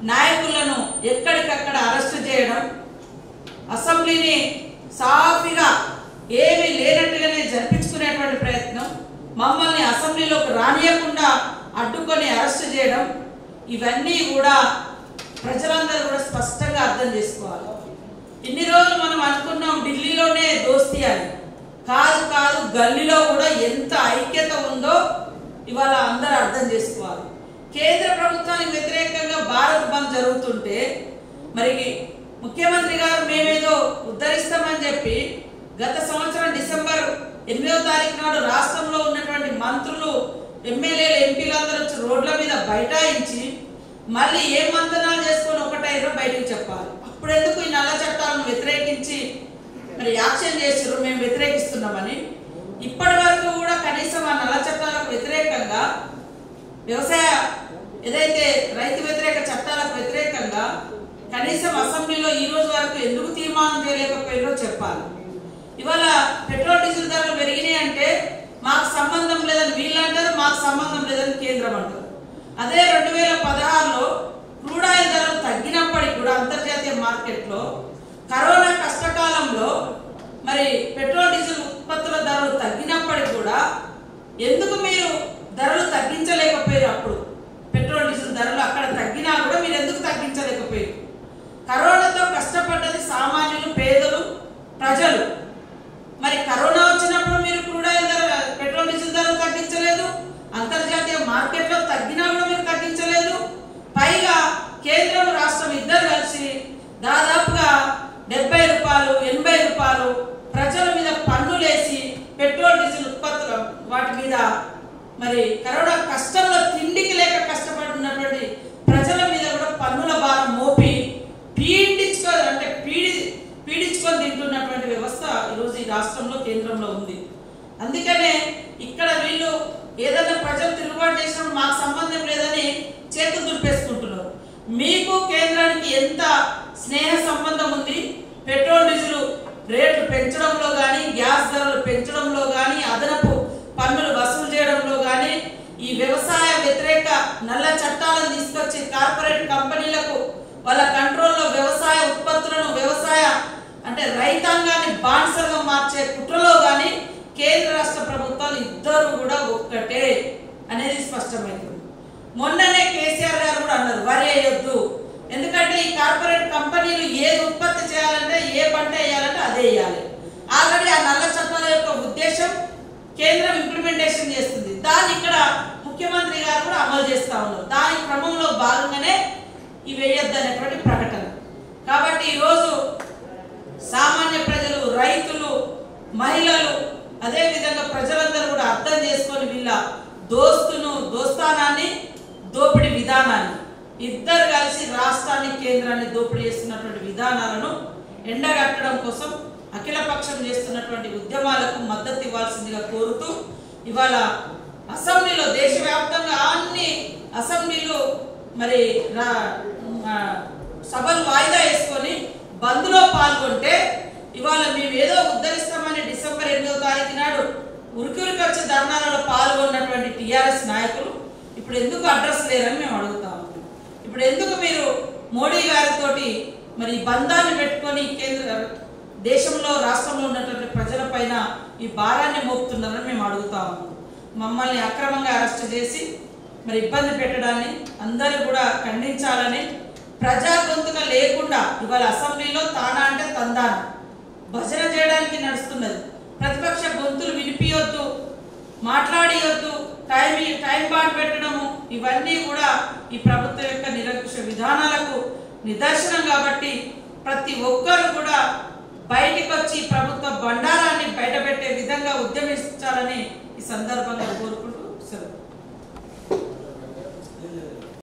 నాయకులను ఎక్కడికక్కడ అరెస్ట్ చేయడం, అసెంబ్లీని సాఫీగా ఏమీ లేనట్టుగానే జరిపించుకునేటువంటి ప్రయత్నం, మమ్మల్ని అసెంబ్లీలోకి రానియకుండా అడ్డుకొని అరెస్ట్ చేయడం, ఇవన్నీ కూడా ప్రజలందరూ కూడా స్పష్టంగా అర్థం చేసుకోవాలి. ఇన్ని రోజులు మనం అనుకున్నాం ఢిల్లీలోనే దోస్తీ అని. కాదు కాదు, గల్లీలో కూడా ఎంత ఐక్యత ఉందో ఇవాళ అందరూ అర్థం చేసుకోవాలి. కేంద్ర ప్రభుత్వానికి వ్యతిరేకంగా భారత్ బంద్ జరుగుతుంటే మరి ముఖ్యమంత్రి గారు మేమేదో ఉద్ధరిస్తామని చెప్పి గత సంవత్సరం డిసెంబర్ 8వ తారీఖు నాడు రాష్ట్రంలో ఉన్నటువంటి మంత్రులు, ఎమ్మెల్యేలు, ఎంపీలందరూ వచ్చి రోడ్ల మీద బైఠాయించి మళ్ళీ ఏ మంతనాలు చేసుకొని ఒకటైనా బయటకు చెప్పాలి. అప్పుడు ఎందుకు ఈ నల్ల చట్టాలను వ్యతిరేకించి మరి యాక్షన్ చేసారు, మేము వ్యతిరేకిస్తున్నామని. ఇప్పటి వరకు కూడా కనీసం ఆ నల్ల చట్టాలకు వ్యతిరేకంగా, వ్యవసాయ ఏదైతే రైతు వ్యతిరేక చట్టాలకు వ్యతిరేకంగా కనీసం అసెంబ్లీలో ఈ రోజు వరకు ఎందుకు తీర్మానం చేయలేకపోయారో చెప్పాలి. ఇవాళ పెట్రోల్ డీజిల్ ధరలు పెరిగినాయి అంటే మాకు సంబంధం లేదని వీళ్ళు అంటారు, మాకు సంబంధం లేదని కేంద్రం అంటారు. అదే 2016లో క్రూడ్ ఆయిల్ ధరలు తగ్గినప్పటికీ కూడా అంతర్జాతీయ మార్కెట్లో కరోనా కష్టకాలంలో మరి పెట్రోల్ డీజిల్ ఉత్పత్తుల ధరలు తగ్గినప్పటికీ కూడా ఎందుకు మీరు ధరలు తగ్గించలేకపోయారు? అప్పుడు పెట్రోల్ డీజిల్ ధరలు అక్కడ తగ్గినా కూడా మీరు ఎందుకు తగ్గించలేకపోయారు? కరోనాతో కష్టపడ్డది సామాన్యులు, పేదలు, ప్రజలు. మరి కరోనా వచ్చినప్పుడు మీరు క్రూడ్ ఆయిల్ ధర, పెట్రోల్ డీజిల్ ధరలు తగ్గించలేదు, అంతర్జాతీయ మార్కెట్లో తగ్గినా కూడా మీరు తగ్గించలేదు. పైగా కేంద్రం రాష్ట్రం ఇద్దరు కలిసి దాదాపుగా 70 రూపాయలు, 80 రూపాయలు ప్రజల మీద పన్నులేసి పెట్రోల్ డీజిల్ ఉత్పత్తుల వాటి మీద మరి కరోనా కష్టంలో తిండికి లేక కష్టపడుతున్నటువంటి ప్రజల మీద కూడా పన్నుల భారం మోపి పీడించుకొని తింటున్నటువంటి వ్యవస్థ ఈరోజు ఈ రాష్ట్రంలో, కేంద్రంలో ఉంది. అందుకనే ఇక్కడ వీళ్ళు ఏదైనా ప్రజలు తిరుగుబాటు చేసినప్పుడు మాకు సంబంధం లేదని చేతులు దులిపేసుకుంటున్నారు. మీకు కేంద్రానికి ఎంత స్నేహ సంబంధం ఉంది? పెట్రోల్ డీజిల్ రేట్లు పెంచడంలో కానీ, గ్యాస్ ధరలు పెంచడంలో కానీ, అదనపు పన్నులు వసూలు చేయడంలో కానీ, ఈ వ్యవసాయ వ్యతిరేక నల్ల చట్టాలను తీసుకొచ్చి కార్పొరేట్ కంపెనీలకు వాళ్ళ కంట్రోల్లో వ్యవసాయ ఉత్పత్తులను, వ్యవసాయ అంటే రైతాంగాన్ని బానిసలుగా మార్చే కుట్రలో కానీ కేంద్ర రాష్ట్ర ప్రభుత్వాలు ఇద్దరు కూడా ఒక్కటే అనేది స్పష్టమైంది. మొన్ననే కేసీఆర్ గారు కూడా అన్నారు వరి వేయొద్దు, ఎందుకంటే ఈ కార్పొరేట్ కంపెనీలు ఏది ఉత్పత్తి చేయాలంటే, ఏ పంట వేయాలంటే అదే వేయాలి. ఆల్రెడీ ఆ నల్ల చట్టాల యొక్క ఉద్దేశం కేంద్రం ఇంప్లిమెంటేషన్ చేస్తుంది. దాన్ని ఇక్కడ ముఖ్యమంత్రి గారు కూడా అమలు చేస్తూ ఉన్నారు. దాని క్రమంలో భాగంగానే ఇవి వేయొద్దు అనేటువంటి ప్రకటన. కాబట్టి ఈరోజు సామాన్య ప్రజలు, రైతులు, మహిళలు, అదేవిధంగా ప్రజలందరూ కూడా అర్థం చేసుకొని వీళ్ళ దోస్తానాన్ని, దోపిడీ విధానాన్ని, ఇద్దరు కలిసి రాష్ట్రాన్ని, కేంద్రాన్ని దోపిడీ చేస్తున్నటువంటి విధానాలను ఎండగట్టడం కోసం అఖిలపక్షం చేస్తున్నటువంటి ఉద్యమాలకు మద్దతు ఇవ్వాల్సిందిగా కోరుతూ ఇవాళ అసెంబ్లీలో దేశవ్యాప్తంగా అన్ని అసెంబ్లీలు మరి సభలు వాయిదా వేసుకొని బంద్లో పాల్గొంటే ఇవాళ మేము ఏదో ఉద్ధరిస్తామని డిసెంబర్ 8వ తారీఖు నాడు ఉరికి వచ్చే ధర్నాలలో పాల్గొన్నటువంటి టీఆర్ఎస్ నాయకులు ఇప్పుడు ఎందుకు అడ్రస్ లేరని మేము అడుగుతాము. ఇప్పుడు ఎందుకు మీరు మోడీ గారితో మరి బంధాన్ని పెట్టుకొని కేంద్ర దేశంలో, రాష్ట్రంలో ఉన్నటువంటి ప్రజలపైన ఈ భారాన్ని మోపుతున్నారని మేము అడుగుతాము. మమ్మల్ని అక్రమంగా అరెస్ట్ చేసి మరి ఇబ్బంది పెట్టడాన్ని అందరూ కూడా ఖండించాలని, ప్రజా గొంతుగా లేకుండా ఇవాళ అసెంబ్లీలో తానా అంటే తందాన భజన చేయడానికి నడుస్తున్నది. ప్రతిపక్ష గొంతులు వినిపియొద్దు, మాట్లాడియొద్దు, టైం బాండ్ పెట్టడము, ఇవన్నీ కూడా ఈ ప్రభుత్వం యొక్క నిరంకుశ విధానాలకు నిదర్శనం. కాబట్టి ప్రతి ఒక్కరు కూడా బయటికి వచ్చి ప్రభుత్వ బండారాన్ని బయటపెట్టే విధంగా ఉద్యమించాలని ఈ సందర్భంగా కోరుకుంటున్నాను.